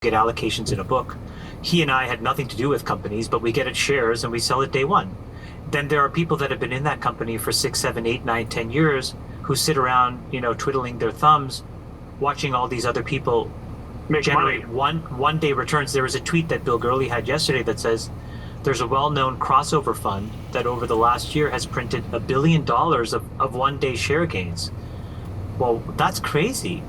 get allocations in a book. He and I had nothing to do with companies, but we get it shares and we sell it day one. Then there are people that have been in that company for 6, 7, 8, 9, 10 years who sit around, twiddling their thumbs, watching all these other people Make generate money. one day returns. There was a tweet that Bill Gurley had yesterday that says there's a well-known crossover fund that over the last year has printed $1 billion of one-day share gains. Well, that's crazy.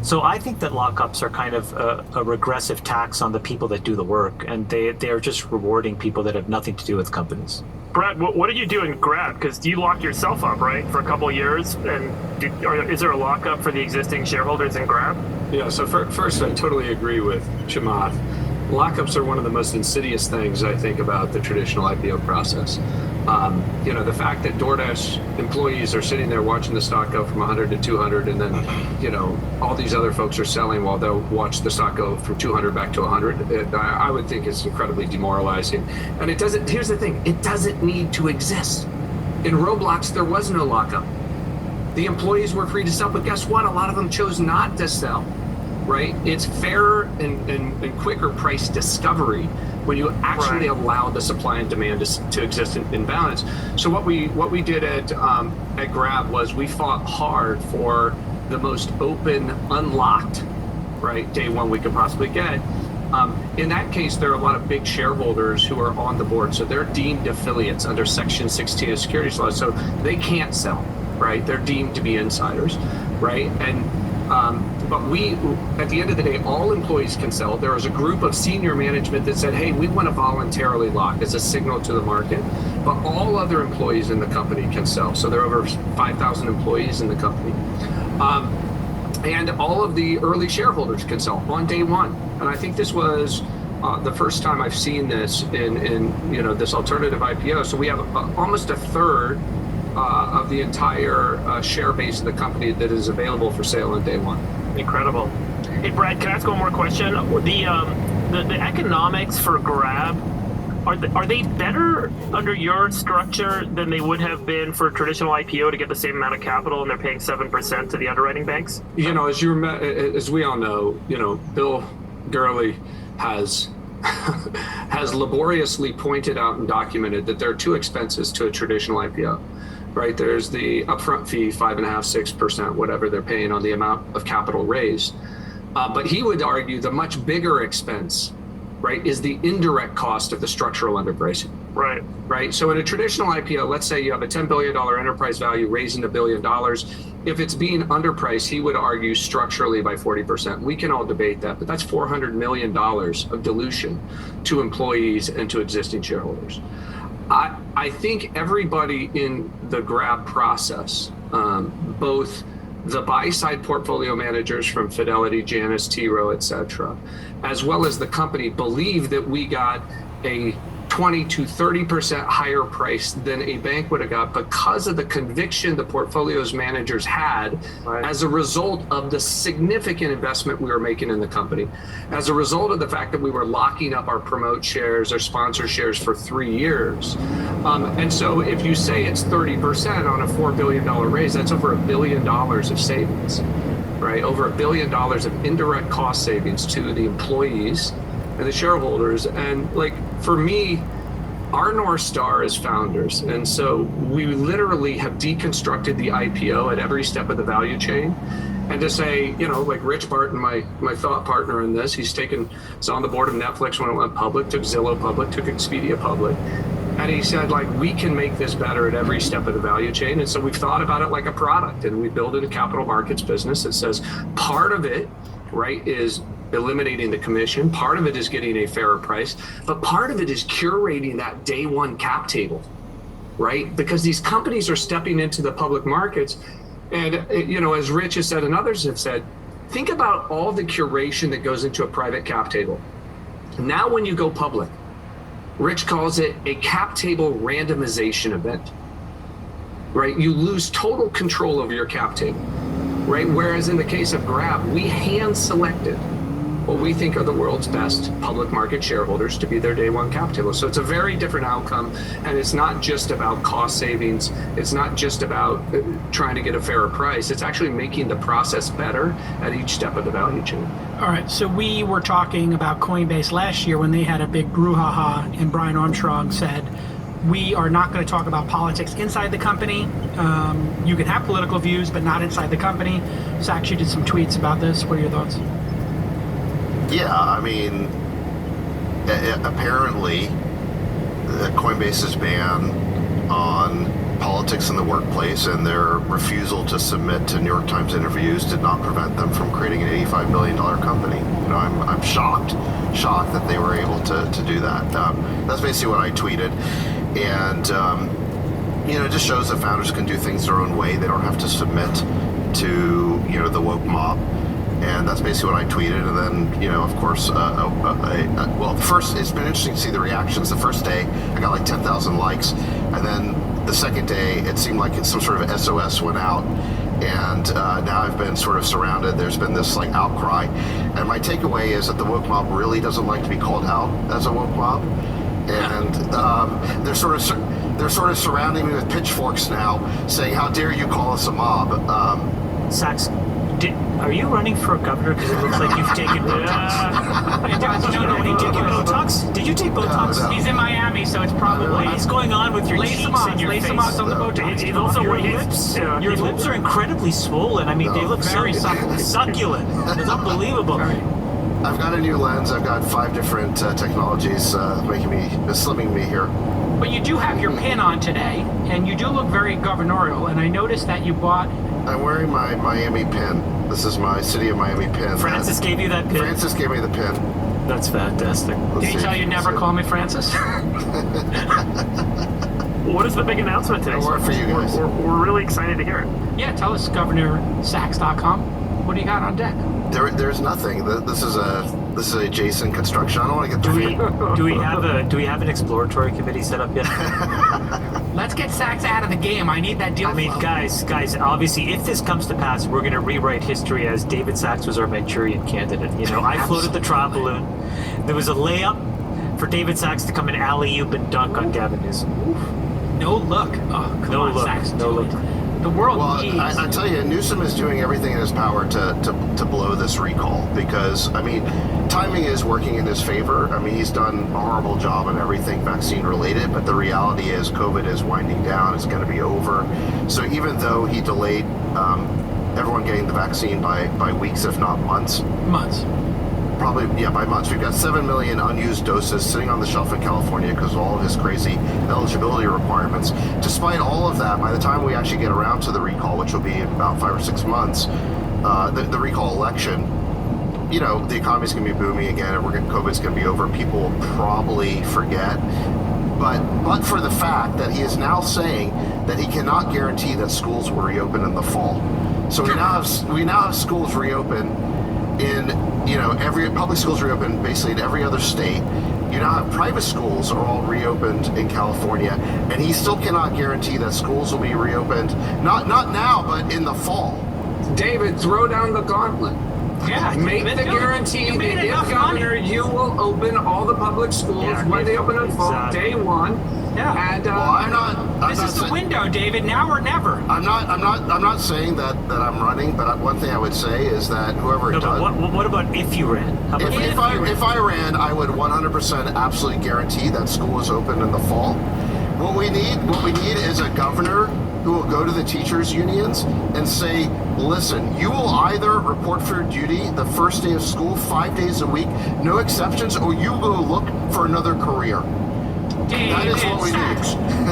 So I think that lockups are kind of a regressive tax on the people that do the work, and they are just rewarding people that have nothing to do with companies. Brad, what did you do in Grab? Because you locked yourself up, right, for a couple of years? And is there a lockup for the existing shareholders in Grab? Yeah, so first, I totally agree with Chamath. Lockups are one of the most insidious things I think about the traditional IPO process. The fact that DoorDash employees are sitting there watching the stock go from 100 to 200, and then, all these other folks are selling while they'll watch the stock go from 200 back to 100. I would think it's incredibly demoralizing. And here's the thing, it doesn't need to exist. In Roblox, there was no lockup. The employees were free to sell, but guess what? A lot of them chose not to sell, right? It's fairer and quicker price discovery when you actually allow the supply and demand to exist in balance. So what we did at Grab was we fought hard for the most open, unlocked, right, day one we could possibly get. In that case, there are a lot of big shareholders who are on the board, so they're deemed affiliates under Section 16 of securities law, so they can't sell, right? They're deemed to be insiders, right? And but we, at the end of the day, all employees can sell. There was a group of senior management that said, hey, we want to voluntarily lock as a signal to the market, but all other employees in the company can sell. So there are over 5,000 employees in the company. And all of the early shareholders can sell on day one. And I think this was the first time I've seen this in this alternative IPO. So we have almost a third of the entire share base of the company that is available for sale on day one. Incredible. Hey, Brad, can I ask one more question? The economics for Grab, are they better under your structure than they would have been for a traditional IPO to get the same amount of capital, and they're paying 7% to the underwriting banks? As we all know, Bill Gurley has laboriously pointed out and documented that there are two expenses to a traditional IPO. Right, there's the upfront fee, 5.5%, 6%, whatever they're paying on the amount of capital raised. But he would argue the much bigger expense, right, is the indirect cost of the structural underpricing. Right. Right. So in a traditional IPO, let's say you have a $10 billion enterprise value raising $1 billion. If it's being underpriced, he would argue structurally by 40%. We can all debate that, but that's $400 million of dilution to employees and to existing shareholders. I think everybody in the Grab process, both the buy-side portfolio managers from Fidelity, Janus, T. Rowe, et cetera, as well as the company, believe that we got a 20 to 30% higher price than a bank would have got because of the conviction the portfolio's managers had as a result of the significant investment we were making in the company, as a result of the fact that we were locking up our promote shares, our sponsor shares for 3 years. And so if you say it's 30% on a $4 billion raise, that's over $1 billion of savings, right? Over $1 billion of indirect cost savings to the employees and the shareholders. And for me, our North Star is founders. And so we literally have deconstructed the IPO at every step of the value chain. And to say, Rich Barton, my thought partner in this, he's on the board of Netflix when it went public, took Zillow public, took Expedia public. And he said, we can make this better at every step of the value chain. And so we've thought about it like a product, and we built it a capital markets business that says part of it, right, is eliminating the commission. Part of it is getting a fairer price, but part of it is curating that day one cap table, right? Because these companies are stepping into the public markets. And, as Rich has said and others have said, think about all the curation that goes into a private cap table. Now, when you go public, Rich calls it a cap table randomization event, right? You lose total control over your cap table, right? Whereas in the case of Grab, we hand selected what we think are the world's best public market shareholders to be their day one cap table. So it's a very different outcome, and it's not just about cost savings. It's not just about trying to get a fairer price. It's actually making the process better at each step of the value chain. All right, so we were talking about Coinbase last year when they had a big brouhaha, and Brian Armstrong said, we are not going to talk about politics inside the company. You can have political views, but not inside the company. Sachs, you did some tweets about this. What are your thoughts? Yeah, I mean, apparently, Coinbase's ban on politics in the workplace and their refusal to submit to New York Times interviews did not prevent them from creating an $85 billion company. You know, I'm shocked that they were able to do that. That's basically what I tweeted. And, you know, it just shows that founders can do things their own way. They don't have to submit to, you know, the woke mob. And that's basically what I tweeted. And then, you know, of course, well, first, it's been interesting to see the reactions. The first day, I got like 10,000 likes. And then the second day, it seemed like some sort of SOS went out. And now I've been sort of surrounded. There's been this like outcry. And my takeaway is that the woke mob really doesn't like to be called out as a woke mob. And they're sort of surrounding me with pitchforks now, saying, "How dare you call us a mob?" Sachs, are you running for governor? Because it looks like you've taken Botox. No, did you take Botox? Did you take Botox? No. He's in Miami, so it's probably... What's going on with your cheeks and your lace face? them on the Botox. He's also Your wearing lips, yeah, your lips are incredibly swollen. I mean, they look Very so succulent. It's unbelievable. I've got a new lens. I've got 5 different technologies slimming me here. But you do have your pin on today, and you do look very governorial, and I noticed that you bought... I'm wearing my Miami pin. This is my City of Miami pin. Francis gave you that pin? Francis gave me the pin. That's fantastic. Did he tell you never call me Francis? What is the big announcement today? I work for you guys. We're really excited to hear it. Yeah, tell us, GovernorSachs.com. What do you got on deck? There's nothing. This is a Jason construction. I don't want to get Do we have an exploratory committee set up yet? Let's get Sachs out of the game. I need that deal. I mean, flow. guys, obviously, if this comes to pass, we're going to rewrite history as David Sachs was our Manchurian candidate. You know, I floated the trial balloon. There was a layup for David Sachs to come and alley-oop and dunk on Gavin Newsom. No look. Oh, come on, Sachs. No look. The world Well, needs... I tell you, Newsom is doing everything in his power to blow this recall because, I mean, timing is working in his favor. I mean, he's done a horrible job on everything vaccine related, but the reality is COVID is winding down. It's going to be over. So even though he delayed everyone getting the vaccine by weeks, if not months. Probably, yeah, by months. We've got 7 million unused doses sitting on the shelf in California because of all of his crazy eligibility requirements. Despite all of that, by the time we actually get around to the recall, which will be in about 5 or 6 months, the recall election, you know, the economy's going to be booming again, and COVID's going to be over. People will probably forget. But for the fact that he is now saying that he cannot guarantee that schools will reopen in the fall. So we now have schools reopen in, you know, every public schools reopened basically in every other state. You now have private schools are all reopened in California, and he still cannot guarantee that schools will be reopened, not now, but in the fall. David, throw down the gauntlet. Yeah, Make the guarantee that if governor, you will open all the public schools when they open in fall, day one. Yeah. And Well, I'm not. This is the window, David. Now or never. I'm not saying that I'm running, but one thing I would say is that whoever No, does. but what about if you ran? How about If I ran, I would 100% absolutely guarantee that school is open in the fall. What we need is a governor who will go to the teachers unions and say, listen, you will either report for duty the first day of school 5 days a week, no exceptions, or you go look for another career. That is what we need.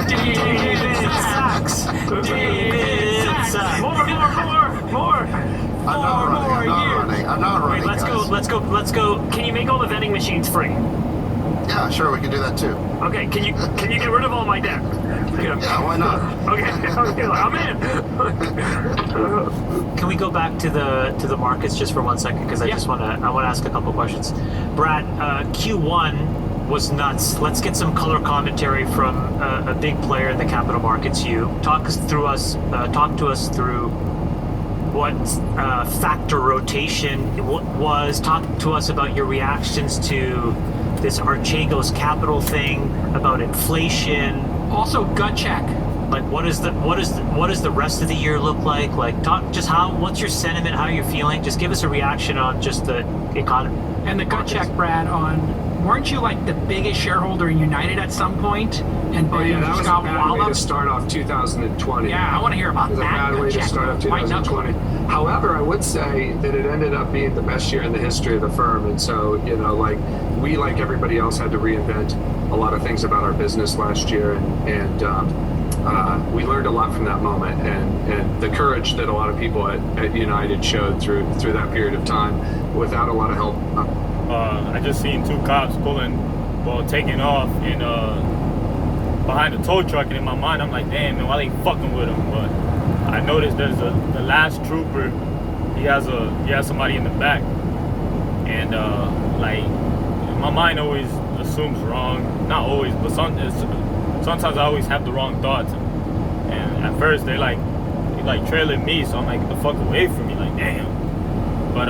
David Sachs. More. I'm not running. Wait, let's go. Can you make all the vending machines free? Yeah, sure, we can do that too. Okay, can you get rid of all my debt? Yeah, why not? Okay, I'm in. Can we go back to the markets just for 1 second? Because I want to ask a couple questions. Brad, Q1 was nuts. Let's get some color commentary from a big player in the capital markets. You talk to us through what factor rotation was. Talk to us about your reactions to this Archegos Capital thing, about inflation. Also, gut check. Like, what does the rest of the year look like? Like, talk just what's your sentiment? How you're feeling? Just give us a reaction on just the economy. And the gut check, Brad, on weren't you like the biggest shareholder in United at some point? And then you that just was a got bad way to walloped? start off 2020. Yeah, I want to hear about It was a that. bad way gut to check. start off White knuckle. 2020. However, I would say that it ended up being the best year in the history of the firm. And so, like we, like everybody else, had to reinvent a lot of things about our business last year. And we learned a lot from that moment. And the courage that a lot of people at United showed through that period of time without a lot of help. I just seen two cops taking off in behind the tow truck, and in my mind I'm like, damn man, why they fucking with him? But I noticed there's the last trooper, he has somebody in the back, and like my mind always assumes wrong, not always, but sometimes I always have the wrong thoughts, and at first they trailing me, so I'm like, get the fuck away from me, like damn. But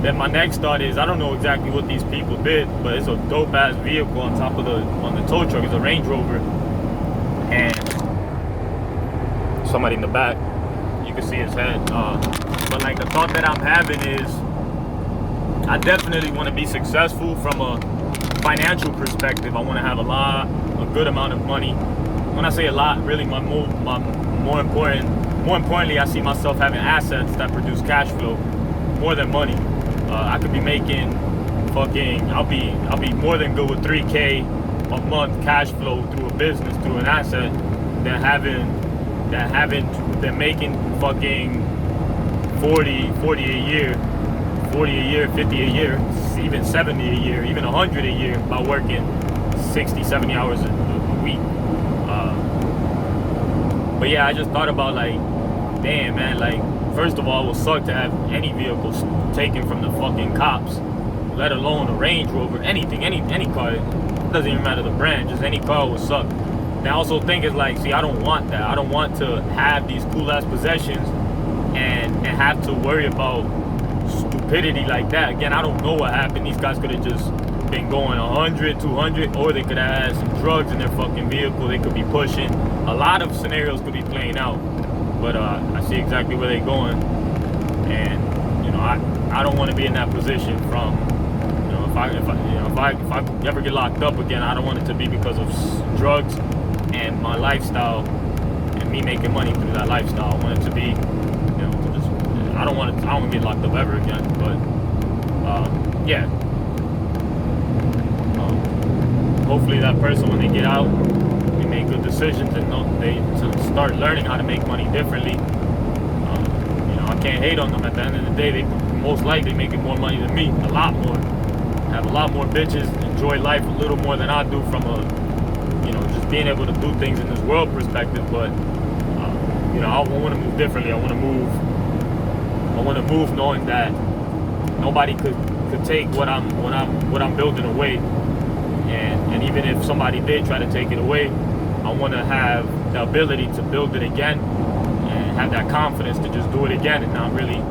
then my next thought is, I don't know exactly what these people did, but it's a dope ass vehicle on the tow truck. It's a Range Rover, and somebody in the back, you can see his head. But like the thought that I'm having is, I definitely want to be successful from a financial perspective. I want to have a good amount of money. When I say a lot, really, more importantly, I see myself having assets that produce cash flow more than money. I could be making I'll be more than good with $3K a month cash flow through a business, through an asset, than making fucking 40 a year, 50 a year, even 70 a year, even 100 a year by working 60, 70 hours a week. But yeah, I just thought about like, damn man, like, first of all, it would suck to have any vehicles taken from the fucking cops, let alone a Range Rover, anything, any car. It doesn't even matter the brand, just any car would suck. And I also think it's like, see, I don't want that. I don't want to have these cool ass possessions and have to worry about stupidity like that. Again, I don't know what happened. These guys could have just been going 100, 200, or they could have had some drugs in their fucking vehicle. They could be pushing. A lot of scenarios could be playing out. But I see exactly where they're going, and I don't want to be in that position. From if I ever get locked up again, I don't want it to be because of drugs and my lifestyle and me making money through that lifestyle. I want it to be, I don't want to get locked up ever again. But yeah, hopefully that person, when they get out, they make good decisions and they start learning how to make money differently. I can't hate on them. At the end of the day, they most likely making more money than me, a lot more. Have a lot more bitches, enjoy life a little more than I do from just being able to do things in this world perspective. But I want to move differently. I want to move knowing that nobody could take what I'm building away. And even if somebody did try to take it away, I want to have the ability to build it again and have that confidence to just do it again and not really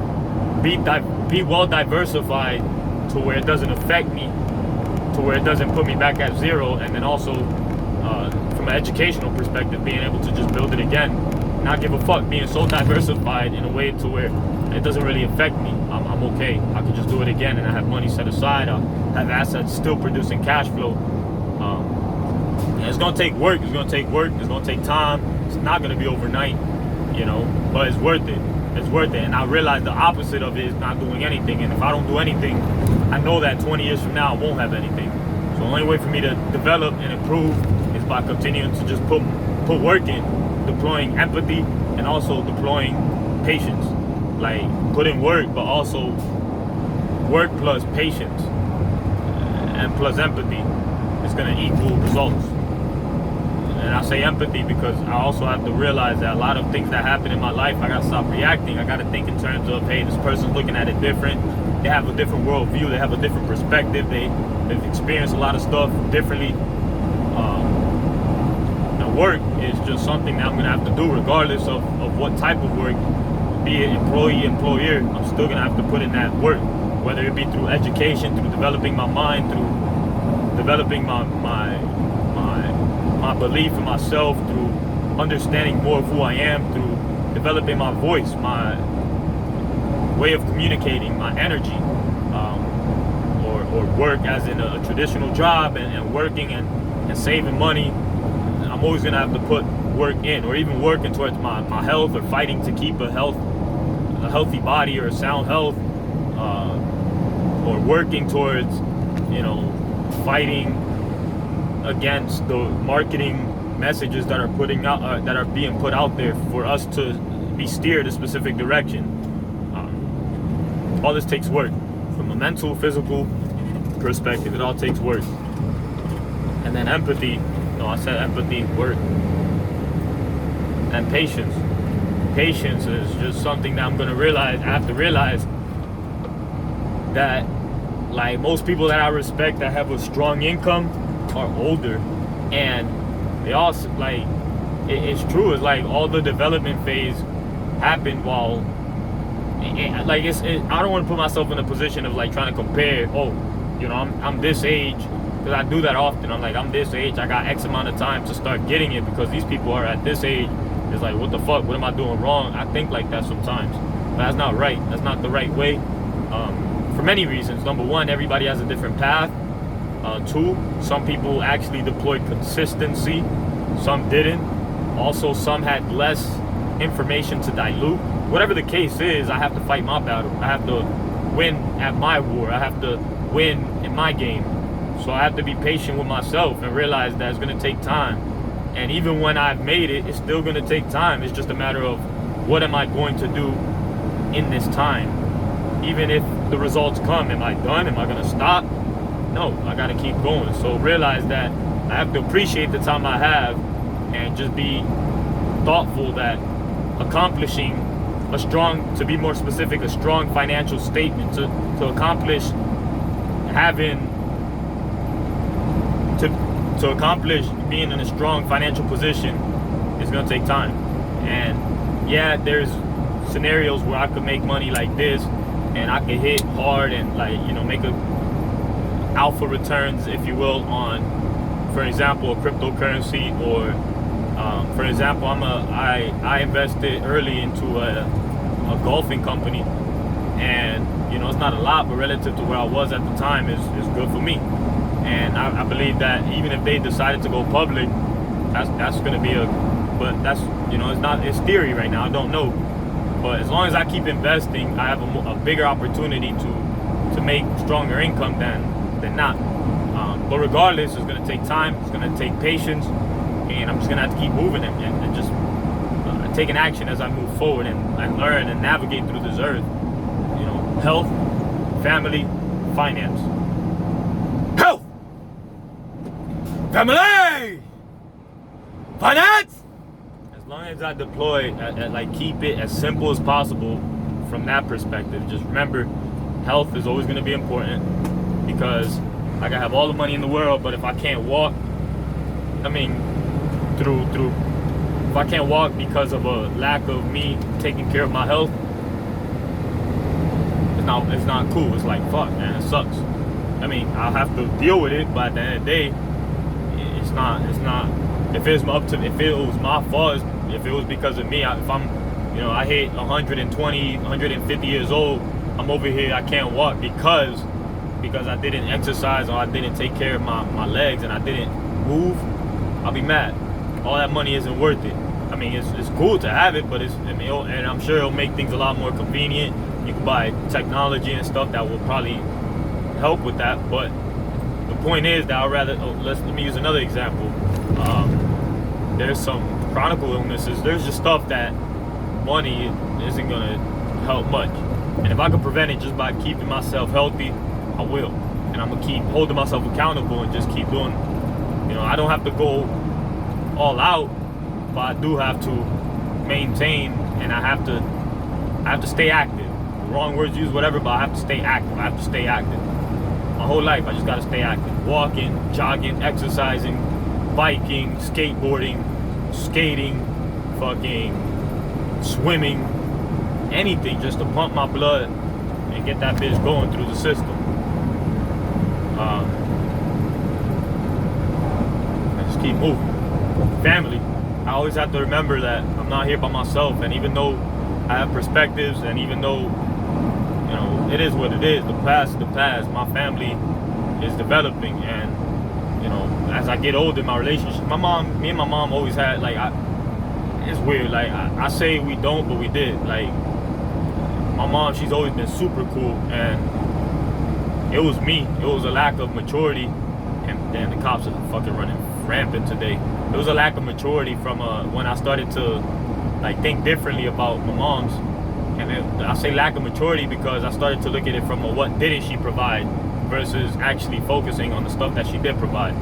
be well diversified to where it doesn't affect me, to where it doesn't put me back at zero. And then also from an educational perspective, being able to just build it again, not give a fuck, being so diversified in a way to where it doesn't really affect me. I'm okay. I can just do it again, and I have money set aside. I have assets still producing cash flow. And it's gonna take work. It's gonna take time. It's not gonna be overnight, but it's worth it. It's worth it. And I realize the opposite of it is not doing anything. And if I don't do anything, I know that 20 years from now I won't have anything. So the only way for me to develop and improve is by continuing to just put work in, deploying empathy and also deploying patience. Like, put in work, but also work plus patience and plus empathy is going to equal results. And I say empathy because I also have to realize that a lot of things that happen in my life, I got to stop reacting. I got to think in terms of, hey, this person's looking at it different. They have a different worldview. They have a different perspective. They've experienced a lot of stuff differently. Now, work is just something that I'm going to have to do regardless of what type of work. be an employee, employer, I'm still gonna have to put in that work, whether it be through education, through developing my mind, through developing my belief in myself, through understanding more of who I am, through developing my voice, my way of communicating, my energy, or work as in a traditional job and working and saving money. I'm always gonna have to put work in, or even working towards my health, or fighting to keep a healthy body or a sound health, or working towards, fighting against the marketing messages that are being put out there for us to be steered a specific direction. All this takes work, from a mental, physical perspective. It all takes work. And then empathy. No, I said empathy, work. And patience. Patience is just something that I'm gonna realize. I have to realize that, like, most people that I respect that have a strong income are older, and they all, like, it's true. It's like all the development phase happened while, I don't want to put myself in a position of like trying to compare. I'm this age, because I do that often. I'm like, I'm this age, I got X amount of time to start getting it, because these people are at this age. It's like, what the fuck? What am I doing wrong? I think like that sometimes, but that's not right. That's not the right way. For many reasons. Number one, everybody has a different path. Two, some people actually deployed consistency, some didn't. Also, some had less information to dilute. Whatever the case is, I have to fight my battle. I have to win at my war. I have to win in my game. So I have to be patient with myself and realize that it's going to take time. And even when I've made it, it's still going to take time. It's just a matter of, what am I going to do in this time? Even if the results come, am I done? Am I going to stop? No, I got to keep going. So realize that I have to appreciate the time I have, and just be thoughtful that accomplishing to be more specific, a strong financial statement, to accomplish to accomplish being in a strong financial position is going to take time. And yeah, there's scenarios where I could make money like this, and I could hit hard and, like, make a alpha returns, if you will, on, for example, a cryptocurrency, or for example, I invested early into a golfing company, and it's not a lot, but relative to where I was at the time, is good for me. And I believe that even if they decided to go public, that's going to be but that's, it's theory right now, I don't know. But as long as I keep investing, I have a bigger opportunity to make stronger income than not. But regardless, it's going to take time, it's going to take patience, and I'm just going to have to keep moving and just taking action as I move forward and learn and navigate through this earth. Health, family, finance. Health! Family! Finance! As long as I deploy, keep it as simple as possible from that perspective. Just remember, health is always going to be important, because I can have all the money in the world, but if I can't walk, if I can't walk because of a lack of me taking care of my health, it's not cool. It's like, fuck, man, it sucks. I'll have to deal with it, but at the end of the day, it's not. If it was my fault, if it was because of me, if I'm, I hit 120, 150 years old, I'm over here, I can't walk because I didn't exercise, or I didn't take care of my legs, and I didn't move, I'll be mad. All that money isn't worth it. It's cool to have it, but and I'm sure it'll make things a lot more convenient. You can buy technology and stuff that will probably help with that, but the point is that let me use another example. There's some chronic illnesses. There's just stuff that money isn't gonna help much, and if I can prevent it just by keeping myself healthy, I will. And I'm gonna keep holding myself accountable and just keep doing. I don't have to go all out, but I do have to maintain, and I have to stay active. Wrong words used, whatever, but I have to stay active. My whole life, I just gotta stay active. Walking, jogging, exercising, biking, skateboarding, skating, fucking swimming, anything just to pump my blood and get that bitch going through the system. I just keep moving. Family, I always have to remember that I'm not here by myself, and even though I have perspectives, and even though, you know, it is what it is, the past is the past, my family is developing, and, you know, as I get older, my relationship, me and my mom always had, like, it's weird, like, I say we don't, but we did. Like, my mom, she's always been super cool, and it was me. It was a lack of maturity, and damn, the cops are fucking running rampant today. It was a lack of maturity from when I started to, like, think differently about my mom's. And I say lack of maturity because I started to look at it from a what didn't she provide versus actually focusing on the stuff that she did provide,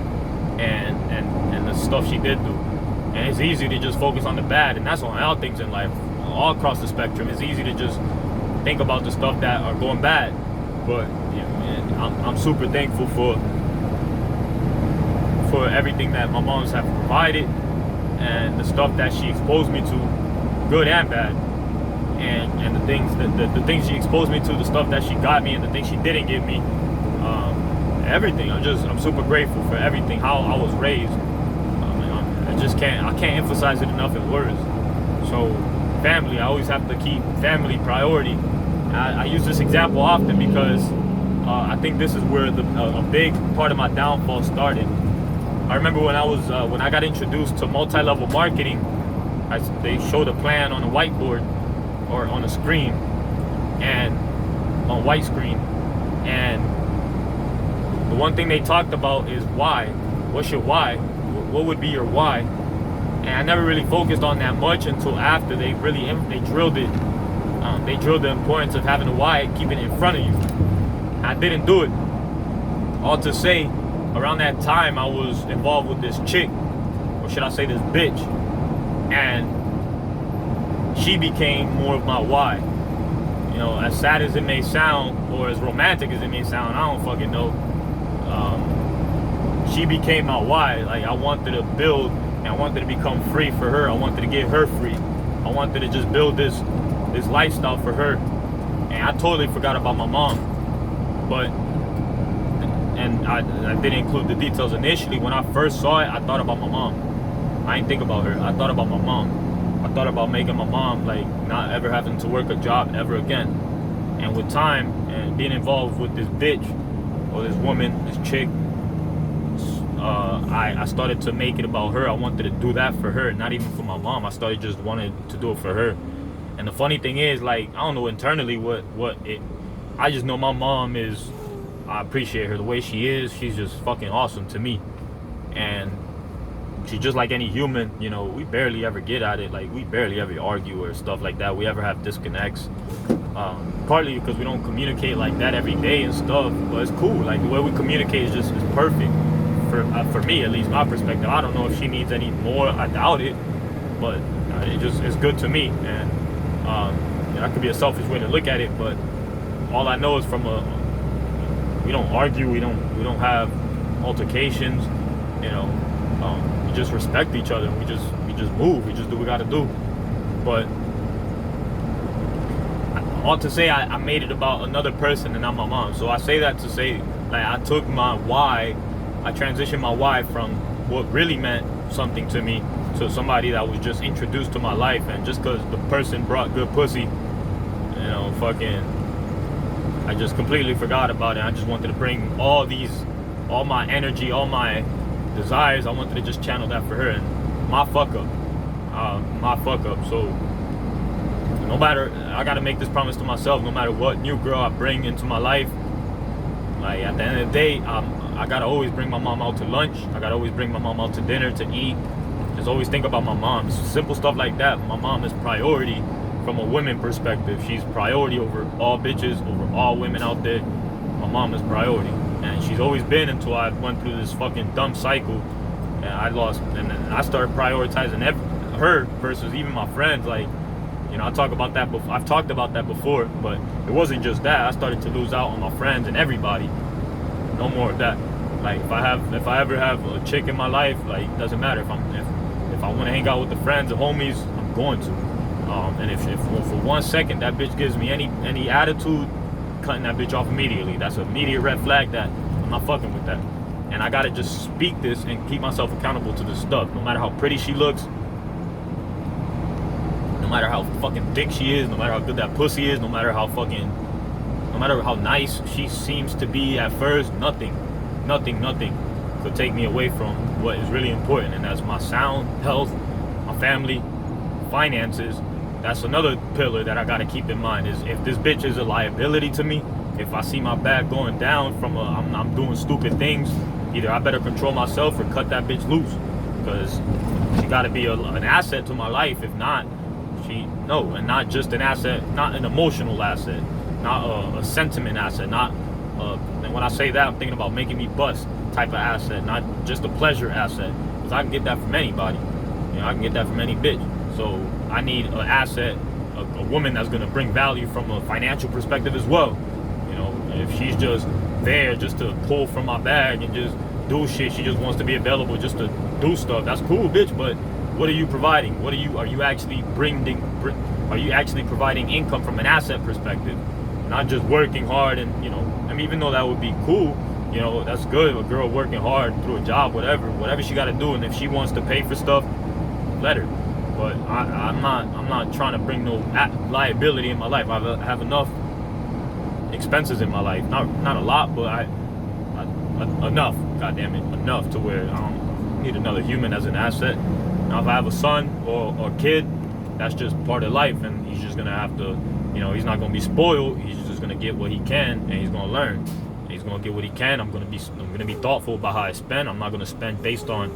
and the stuff she did do. And it's easy to just focus on the bad, and that's on all things in life, all across the spectrum. It's easy to just think about the stuff that are going bad. But yeah, man, I'm super thankful for everything that my moms have provided, and the stuff that she exposed me to, good and bad, and the things she exposed me to, the stuff that she got me, and the things she didn't give me, everything. I'm super grateful for everything, how I was raised. I can't emphasize it enough in words. So family, I always have to keep family priority. I use this example often because I think this is where a big part of my downfall started. I remember when I got introduced to multi-level marketing, they showed a plan on a whiteboard or on a screen, and on white screen, and the one thing they talked about is why. What's your why? What would be your why? And I never really focused on that much until after they drilled it. They drilled the importance of having a why, keeping it in front of you. I didn't do it. All to say, around that time, I was involved with this chick, or should I say this bitch, and she became more of my why. You know, as sad as it may sound, or as romantic as it may sound, I don't fucking know. She became my why. Like, I wanted to build, and I wanted to become free for her. I wanted to get her free. I wanted to just build this lifestyle for her. And I totally forgot about my mom. But, and I didn't include the details initially. When I first saw it, I thought about my mom. I didn't think about her. I thought about my mom. I thought about making my mom, like, not ever having to work a job ever again. And with time, and being involved with this bitch, or this woman, this chick, I started to make it about her. I wanted to do that for her, not even for my mom. I started just wanting to do it for her. And the funny thing is, like, I don't know internally I just know my mom is, I appreciate her the way she is. She's just fucking awesome to me. And she's just like any human, you know, we barely ever get at it. Like, we barely ever argue or stuff like that. We ever have disconnects. Partly because we don't communicate like that every day and stuff, but it's cool. Like, the way we communicate is perfect. For me, at least, my perspective. I don't know if she needs any more. I doubt it, but it's good to me. And that could be a selfish way to look at it, but all I know is we don't argue, we don't have altercations, you know. We just respect each other. We just move. We just do what we gotta do. But all to say, I made it about another person and not my mom. So I say that to say, like, I took my why. I transitioned my why from what really meant something to me to somebody that was just introduced to my life, and just because the person brought good pussy, you know, I just completely forgot about it. I just wanted to bring all my energy, all my desires, I wanted to just channel that for her, and my fuck up. So no matter, I gotta make this promise to myself, no matter what new girl I bring into my life, like, at the end of the day, I gotta always bring my mom out to lunch. I gotta always bring my mom out to dinner to eat. Just always think about my mom. Simple stuff like that. My mom is priority from a women perspective. She's priority over all bitches, over all women out there. My mom is priority, and she's always been until I went through this fucking dumb cycle, and I started prioritizing her versus even my friends. Like, you know, I've talked about that before, but it wasn't just that. I started to lose out on my friends and everybody. No more of that. Like, if I ever have a chick in my life, like, it doesn't matter if I want to hang out with the friends and homies, I'm going to. And if for 1 second that bitch gives me any attitude, cutting that bitch off immediately. That's an immediate red flag that I'm not fucking with that. And I gotta just speak this and keep myself accountable to this stuff. No matter how pretty she looks, no matter how fucking thick she is, no matter how good that pussy is, no matter how nice she seems to be at first, nothing could take me away from what is really important, and that's my sound health, my family, finances. That's another pillar that I gotta keep in mind, is if this bitch is a liability to me, if I see my bag going down from I'm doing stupid things, either I better control myself or cut that bitch loose, because she gotta be an asset to my life. If not, and not just an asset, not an emotional asset, not a sentiment asset, and when I say that, I'm thinking about making me bust type of asset, not just a pleasure asset, because I can get that from anybody. I can get that from any bitch. So I need an asset, a woman that's gonna bring value from a financial perspective as well. If she's just there just to pull from my bag and just do shit, she just wants to be available just to do stuff, that's cool, bitch, but what are you providing? Are you actually providing income from an asset perspective? Not just working hard and, even though that would be cool, that's good, a girl working hard through a job, whatever she got to do, and if she wants to pay for stuff, let her. But I'm not trying to bring no liability in my life. I have enough expenses in my life, not a lot, but enough. God damn it, enough to where I don't need another human as an asset. Now, if I have a son or kid, that's just part of life, and he's just gonna have to, he's not gonna be spoiled. He's just gonna get what he can, and he's gonna learn. He's gonna get what he can. I'm gonna be thoughtful about how I spend. I'm not gonna spend based on,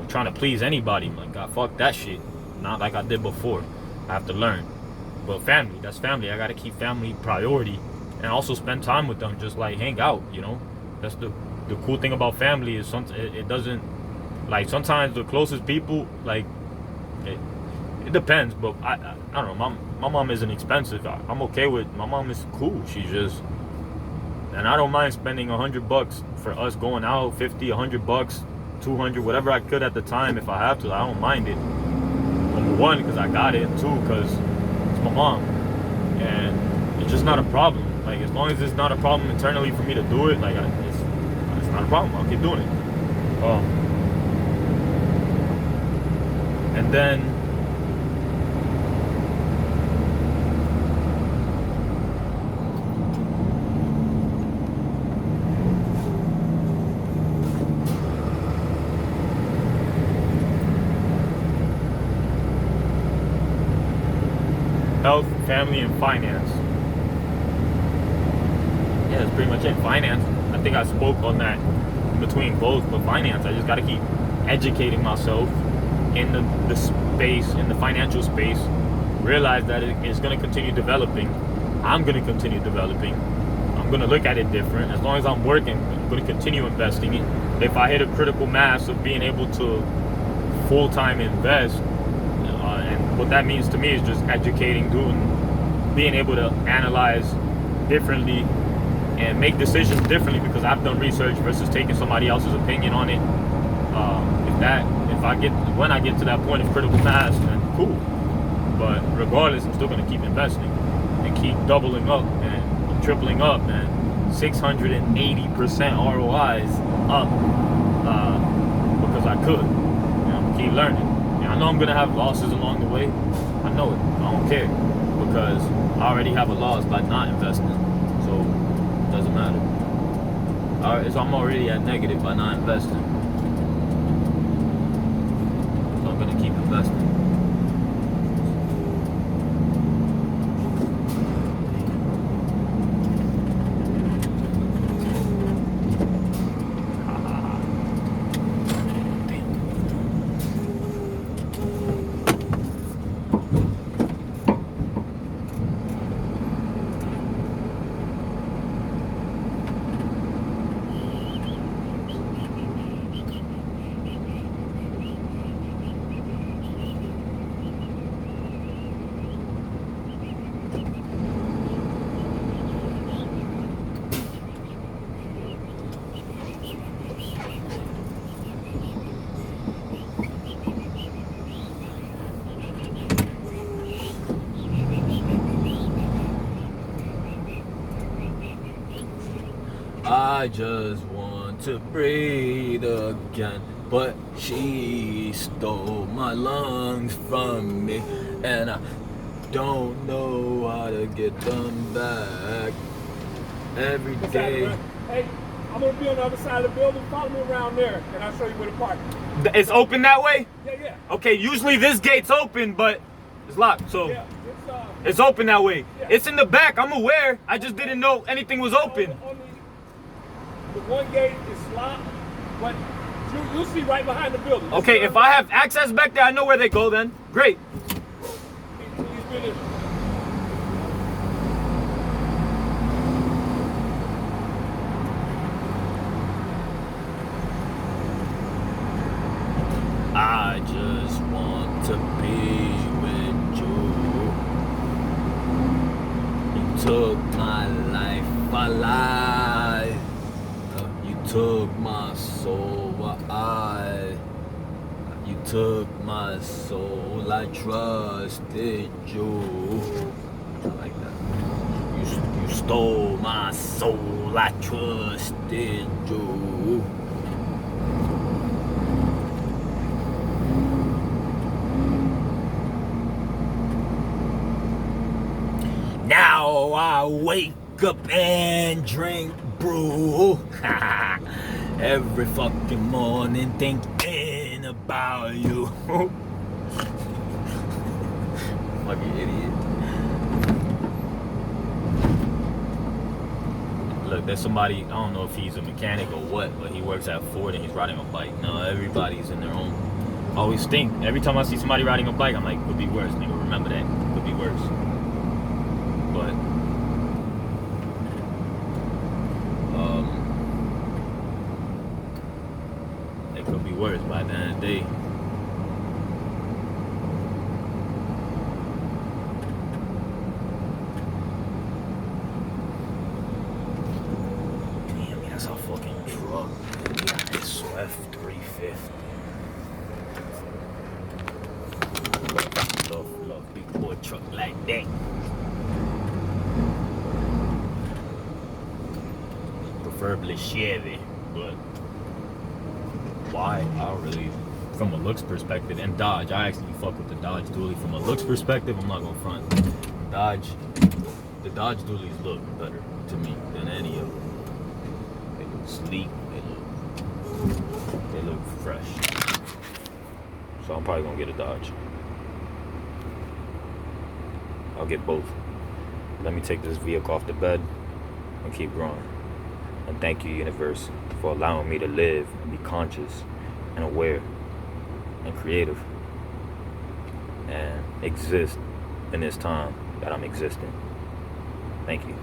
trying to please anybody. Like, God, fuck that shit. Not like I did before. I have to learn. But family, that's family. I gotta keep family priority, and also spend time with them. Just like hang out. That's the cool thing about family is it doesn't, like, sometimes the closest people, like, it depends, but I don't know, my mom isn't expensive. I'm okay with, my mom is cool. She's just, and I don't mind spending $100 for us going out, 50, $100, 200, whatever I could at the time. If I have to, I don't mind it. Number one, because I got it. Two, because it's my mom, and it's just not a problem. Like, as long as it's not a problem internally for me to do it, like, it's not a problem. I'll keep doing it. And then health, family, and finance. Yeah, that's pretty much it. Finance, I think I spoke on that between both, but finance, I just got to keep educating myself in the space, in the financial space. Realize that it's going to continue developing. I'm going to continue developing. I'm going to look at it different. As long as I'm working, I'm going to continue investing it. If I hit a critical mass of being able to full-time invest, and what that means to me is just educating, being able to analyze differently and make decisions differently, because I've done research versus taking somebody else's opinion on it. When I get to that point of critical mass, then cool. But regardless, I'm still gonna keep investing and keep doubling up and tripling up, and 680% ROIs up, because I could. Keep learning. And I know I'm gonna have losses along the way. I know it. I don't care, because I already have a loss by not investing. So it doesn't matter. So I'm already at negative by not investing. So I'm gonna keep investing. I just want to breathe again, but she stole my lungs from me, and I don't know how to get them back. Every day. Hey, I'm gonna be on the other side of the building. Follow me around there, and I'll show you where to park. It's open that way? Yeah. Okay, usually this gate's open, but it's locked, so Yeah, it's open that way. Yeah. It's in the back, I'm aware. I just didn't know anything was open. The one gate is locked, but you'll see right behind the building. Okay, if I have access back there, I know where they go then. Great. I just want to be with you. You took my life alive. You took my soul. You took my soul. I trusted you. I like that. You stole my soul. I trusted you. Now I wake up and drink brew every fucking morning thinking about you. Fucking idiot. Look, there's somebody, I don't know if he's a mechanic or what, but he works at Ford and he's riding a bike. No, everybody's in their own. I always think, every time I see somebody riding a bike, I'm like, could be worse, nigga, remember that, could be worse. But it could be worse by the end of the day. Damn, that's a fucking truck. Yeah, it's Swift 350. Love big boy truck like that. Preferably Chevy, but why? I don't really, from a looks perspective, and Dodge, I actually fuck with the Dodge dually. From a looks perspective, I'm not gonna front. The Dodge dualies look better to me than any of them. They look sleek, they look fresh. So I'm probably gonna get a Dodge. I'll get both. Let me take this vehicle off the bed and keep growing. And thank you, universe, for allowing me to live and be conscious and aware and creative and exist in this time that I'm existing. Thank you.